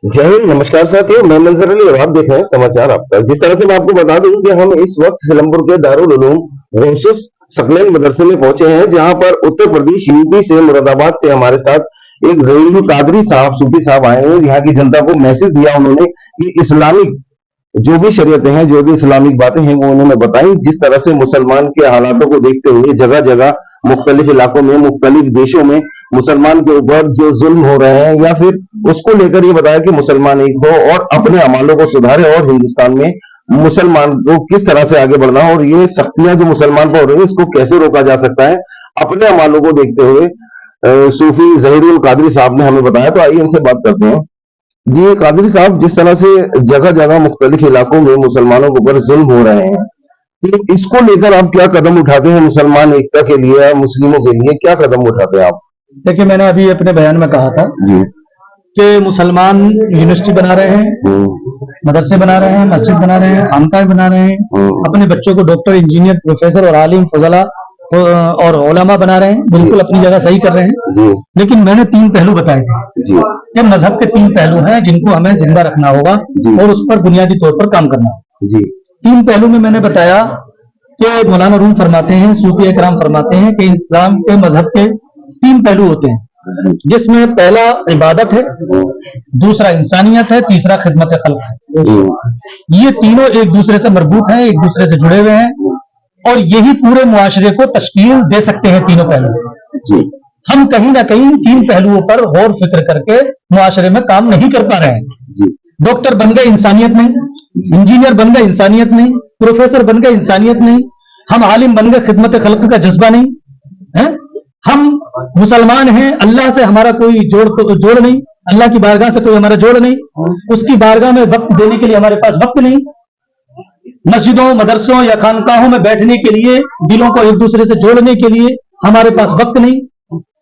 जय हिंद। नमस्कार साथियों, मैं मंजर अली और आप देख रहे हैं समाचार आपका। जिस तरह से मैं आपको बता दूं कि हम इस वक्त सिलमपुर के दारुल उलूम गौसुस सकलैन मदरसे में पहुंचे हैं, जहां पर उत्तर प्रदेश यूपी से मुरादाबाद से हमारे साथ एक ज़हीरुल कादरी साहब सूफी साहब आए हैं। यहाँ की जनता को मैसेज दिया उन्होंने कि इस्लामिक जो भी शरीयतें हैं, जो भी इस्लामिक बातें हैं, वो उन्होंने बताई। जिस तरह से मुसलमान के हालातों को देखते हुए जगह जगह मुख्तलिफ इलाकों में, मुख्तलिफ देशों में मुसलमान के ऊपर जो जुल्म हो रहे हैं, या फिर उसको लेकर ये बताया कि मुसलमान एक हो और अपने अमालों को सुधारे और हिंदुस्तान में मुसलमान को किस तरह से आगे बढ़ना और ये सख्तियां जो मुसलमान पर हो रही है इसको कैसे रोका जा सकता है अपने अमालों को देखते हुए सूफी ज़हीरुल कादरी साहब ने हमें बताया। तो आइए इनसे बात करते हैं। जी कादरी साहब, जिस तरह से जगह जगह मुख्तलिफ इलाकों में मुसलमानों के ऊपर जुल्म हो रहे हैं, तो इसको लेकर आप क्या कदम उठाते हैं? मुसलमान एकता के लिए, मुस्लिमों के लिए क्या कदम उठाते हैं आप? देखिए, मैंने अभी अपने बयान में कहा था जी कि मुसलमान यूनिवर्सिटी बना रहे हैं, मदरसे बना रहे हैं, मस्जिद बना रहे हैं, खानकाह बना रहे हैं, अपने बच्चों को डॉक्टर, इंजीनियर, प्रोफेसर और आलिम, फजला और उलमा बना रहे हैं। बिल्कुल अपनी जगह सही कर रहे हैं जी लेकिन मैंने 3 पहलू बताए थे। जी ये मजहब के 3 पहलू हैं जिनको हमें जिंदा रखना होगा और उस पर बुनियादी तौर पर काम करना होगा। जी 3 पहलू में मैंने बताया कि मौलाना रूम फरमाते हैं, सूफी इकराम फरमाते हैं कि इस्लाम के मजहब के 3 पहलू होते हैं, जिसमें पहला इबादत है, दूसरा इंसानियत है, तीसरा खिदमत खल्क है। ये तीनों एक दूसरे से मरबूत हैं, एक दूसरे से जुड़े हुए हैं और यही पूरे मुआशरे को तश्कील दे सकते हैं। तीनों पहलू हम कहीं ना कहीं 3 पहलुओं पर गौर फिक्र करके मुआशरे में काम नहीं कर पा रहे हैं। डॉक्टर बन गए, इंसानियत नहीं। इंजीनियर बन गए, इंसानियत नहीं। प्रोफेसर बन गए, इंसानियत नहीं। हम आलिम बन गए, खिदमत खल्क का जज्बा नहीं है। हम मुसलमान हैं, अल्लाह से हमारा कोई जोड़ नहीं, अल्लाह की बारगाह से कोई हमारा जोड़ नहीं, उसकी बारगाह में वक्त देने के लिए हमारे पास वक्त नहीं, मस्जिदों, मदरसों या खानकाहों में बैठने के लिए, दिलों को एक दूसरे से जोड़ने के लिए हमारे पास वक्त नहीं।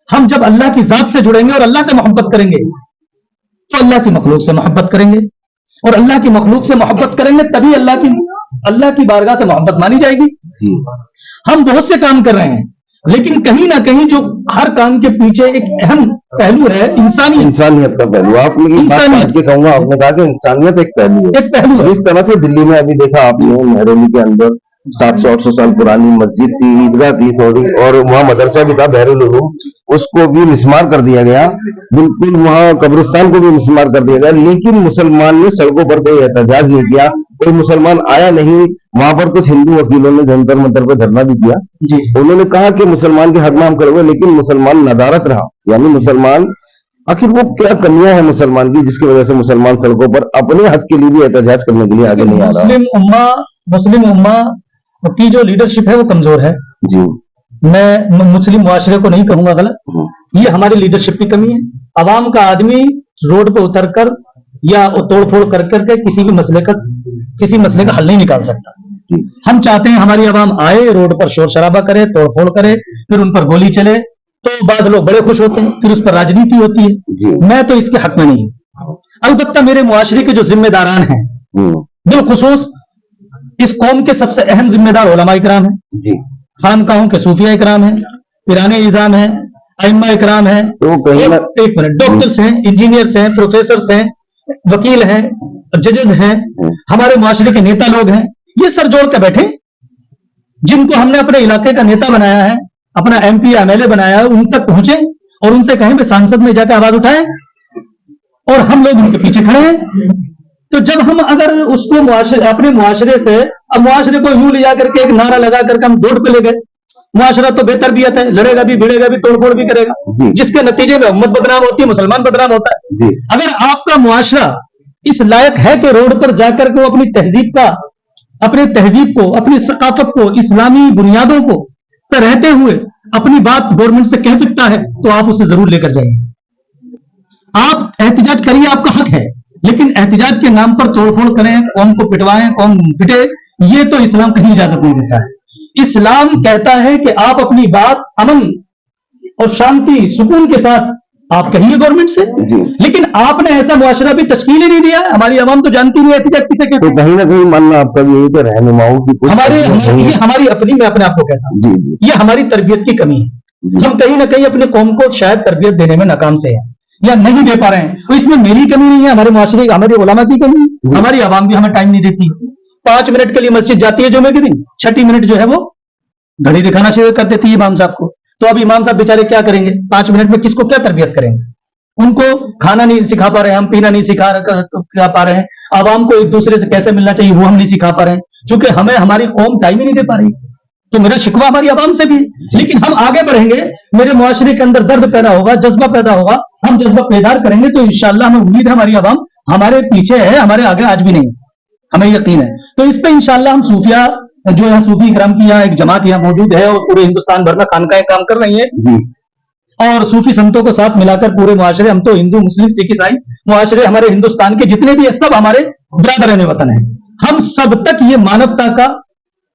हम जब अल्लाह की जात से जुड़ेंगे और अल्लाह से मोहब्बत करेंगे तो अल्लाह की मखलूक से मोहब्बत करेंगे और अल्लाह की मखलूक से मोहब्बत करेंगे तभी अल्लाह की बारगाह से मोहब्बत मानी जाएगी। हम बहुत से काम कर रहे हैं लेकिन कहीं ना कहीं जो हर काम के पीछे एक अहम पहलू है इंसानियत का पहलू। आपने कहूंगा, आपने कहा कि इंसानियत एक पहलू है। एक पहलू है। जिस तरह से दिल्ली में अभी देखा आपने, महरौली के अंदर 700-800 साल पुरानी मस्जिद थी, ईदगाह थी थोड़ी, और वहाँ मदरसा भी था दारुल उलूम, उसको भी मिस्मार कर दिया गया। बिल्कुल वहाँ कब्रिस्तान को भी मिस्मार कर दिया गया, लेकिन मुसलमान ने सड़कों पर कोई एहतजाज नहीं किया, कोई मुसलमान आया नहीं। वहां पर कुछ हिंदू वकीलों ने जंतर मंतर पर धरना भी किया जी। उन्होंने कहा कि मुसलमान के हक में हम करेंगे, लेकिन मुसलमान नदारत रहा। यानी मुसलमान, आखिर वो क्या कमियां हैं मुसलमान की जिसकी वजह से मुसलमान सड़कों पर अपने हक के लिए भी एहतजाज करने के लिए आगे नहीं आ रहा? मुस्लिम उम्मा की जो लीडरशिप है वो कमजोर है जी। मैं मुस्लिम मुआशरे को नहीं कहूंगा गलत, ये हमारी लीडरशिप की कमी है। अवाम का आदमी रोड पर उतरकर या तोड़फोड़ कर करके किसी मसले का हल नहीं निकाल सकता। हम चाहते हैं हमारी आवाम आए, रोड पर शोर शराबा करे, तोड़फोड़ करे, फिर उन पर गोली चले तो बाज लोग बड़े खुश होते हैं, फिर उस पर राजनीति होती है। मैं तो इसके हक में नहीं हूं। अलबत्ता मेरे मुआशरे के जो जिम्मेदारान हैं, बिलखुसूस इस कौम के सबसे अहम जिम्मेदार उलमा इकराम हैं, खानकाहों के सूफिया इकराम हैं, पिराने इज़ाम हैं, अइम्मा इकराम हैं, एक मिनट, डॉक्टर्स हैं, इंजीनियर्स हैं, प्रोफेसर्स हैं, वकील हैं, जजेस हैं, हमारे मुआशरे के नेता लोग हैं। ये सर जोड़ के बैठे, जिनको हमने अपने इलाके का नेता बनाया है, अपना MP MLA बनाया है, उन तक पहुंचे और उनसे कहें कि सांसद में जाकर आवाज उठाएं, और हम लोग उनके पीछे खड़े हैं। तो जब हम अगर उसको अपने मुआशरे से, अब मुआशरे को यूं ले जाकर के एक नारा लगा करके हम रोड पे ले गए, मुआशरा तो बेतरबियत है, लड़ेगा भी, भिड़ेगा भी, तोड़फोड़ भी करेगा, जिसके नतीजे में उम्मत बदनाम होती है, मुसलमान बदनाम होता है। अगर आपका मुआशरा इस लायक है कि रोड पर जाकर के वो अपनी तहजीब को, अपनी सकाफत को, इस्लामी बुनियादों को पर रहते हुए अपनी बात गवर्नमेंट से कह सकता है, तो आप उसे जरूर लेकर जाइए। आप एहतिजाज करिए, आपका हक है, लेकिन एहतिजाज के नाम पर तोड़फोड़ करें, कौम को पिटवाएं, कौम पिटे, ये तो इस्लाम कहीं इजाजत नहीं देता है। इस्लाम कहता है कि आप अपनी बात अमन और शांति, सुकून के साथ आप कहिए गवर्नमेंट से, लेकिन आपने ऐसा मुआशरा भी तश्कील ही नहीं दिया। हमारी आवाम तो जानती नहीं एहतिजाज किसे कहते हैं। तो कहीं ना कहीं मानना आपका भी यही तो रहनुमाओं की हमारी अपनी, मैं अपने आप को कहता हूँ, ये हमारी तरबियत की कमी है। हम कहीं ना कहीं अपने कौम को शायद तरबियत देने में नाकाम से हैं। या नहीं दे पा रहे हैं, तो इसमें मेरी कमी नहीं है, हमारे मुआशरे हमारे उलमा की कमी है, हमारी आवाम भी हमें टाइम नहीं देती। 5 मिनट के लिए मस्जिद जाती है जुमे के दिन, 6 मिनट जो है वो घड़ी दिखाना शुरू कर देती है इमाम साहब को। तो अब इमाम साहब बेचारे क्या करेंगे, 5 मिनट में किसको क्या तरबियत करेंगे? उनको खाना नहीं सिखा पा रहे हैं हम, पीना नहीं सिखा पा रहे हैं, आवाम को एक दूसरे से कैसे मिलना चाहिए वो हम नहीं सिखा पा रहे हैं, क्योंकि हमें हमारी कौम टाइम ही नहीं दे पा रही। तो मेरा शिकवा हमारी आवाम से भी है। लेकिन हम आगे बढ़ेंगे, मेरे मुआशरे के अंदर दर्द पैदा होगा, जज्बा पैदा होगा, हम जज्बा पैदार करेंगे तो इंशाअल्लाह हमें उम्मीद है हमारी आवाम हमारे पीछे है, हमारे आगे आज भी नहीं है, हमें यकीन है। तो इस पे इंशाअल्लाह हम सूफिया जो है, सूफी इकराम की यहाँ एक जमात यहाँ मौजूद है और पूरे हिंदुस्तान भर में खानकाएं काम कर रही है जी, और सूफी संतों को साथ मिलाकर पूरे मुआशरे, हम तो हिंदू मुस्लिम सिख ईसाई मुआशरे हमारे हिंदुस्तान के जितने भी है सब हमारे बिरादरान वतन है। हम सब तक ये मानवता का,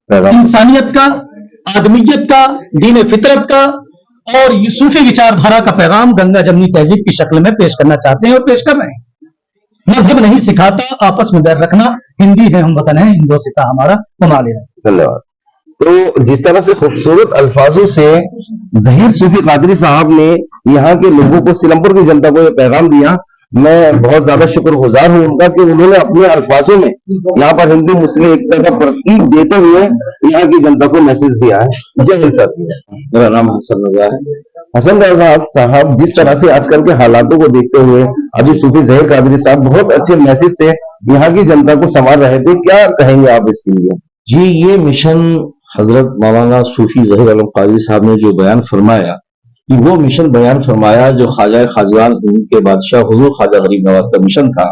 इंसानियत का, आदमियत का, दीन फितरत का और ये सूफी विचारधारा का पैगाम गंगा जमनी तहजीब की शक्ल में पेश करना चाहते हैं और पेश कर रहे हैं। मजहब नहीं सिखाता आपस में बैर रखना, हिंदी है हम वतन है, हिंदोसिता हमारा कमाल है। धन्यवाद। तो जिस तरह से खूबसूरत अल्फाजों से जहीर सूफी कादरी साहब ने यहाँ के लोगों को, सिलमपुर की जनता को ये पैगाम दिया, मैं बहुत ज्यादा शुक्रगुजार हूँ उनका कि उन्होंने अपने अल्फाजों में यहाँ पर हिंदू मुस्लिम एकता का प्रतीक देते हुए यहाँ की जनता को मैसेज दिया है। जय हिंद साथी, मेरा नाम हसन रजा है। हसन रजा साहब जिस तरह से आजकल के हालातों को देखते हुए अभी सूफी जहीर कादरी साहब बहुत अच्छे मैसेज से यहाँ की जनता को संवार रहे थे, क्या कहेंगे आप इसके लिए? जी, ये मिशन हजरत मौलाना सूफी जहीर आलम कादरी साहब ने जो बयान फरमाया, कि वो मिशन बयान फरमाया जो ख्वाजा खाजवान हिंद के बादशाह हुजूर ख्वाजा गरीब नवाज का मिशन था।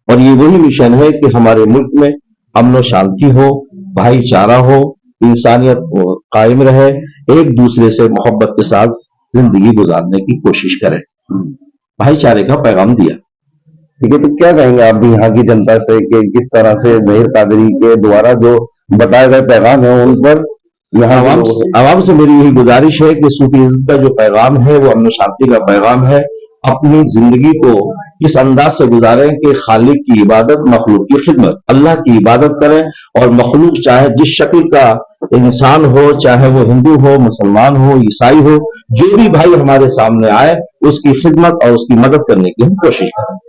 और ये वही मिशन है कि हमारे मुल्क में अमन और शांति हो, भाईचारा हो, इंसानियत कायम रहे, एक दूसरे से मोहब्बत के साथ जिंदगी गुजारने की कोशिश करें, भाईचारे का पैगाम दिया। ठीक है, तो क्या कहेंगे आप भी यहाँ की जनता से कि किस तरह से जहीर कादरी के द्वारा जो बताए गए पैगाम है उन पर यहाँ आवाम से मेरी यही गुजारिश है कि सूफीज़्म का जो पैगाम है वो अमन शांति का पैगाम है। अपनी जिंदगी को इस अंदाज से गुजारें कि खालिक की इबादत, मखलूक की खिदमत, अल्लाह की इबादत करें और मखलूक चाहे जिस शक्ल का इंसान हो, चाहे वो हिंदू हो, मुसलमान हो, ईसाई हो, जो भी भाई हमारे सामने आए उसकी खिदमत और उसकी मदद करने की हम कोशिश करें।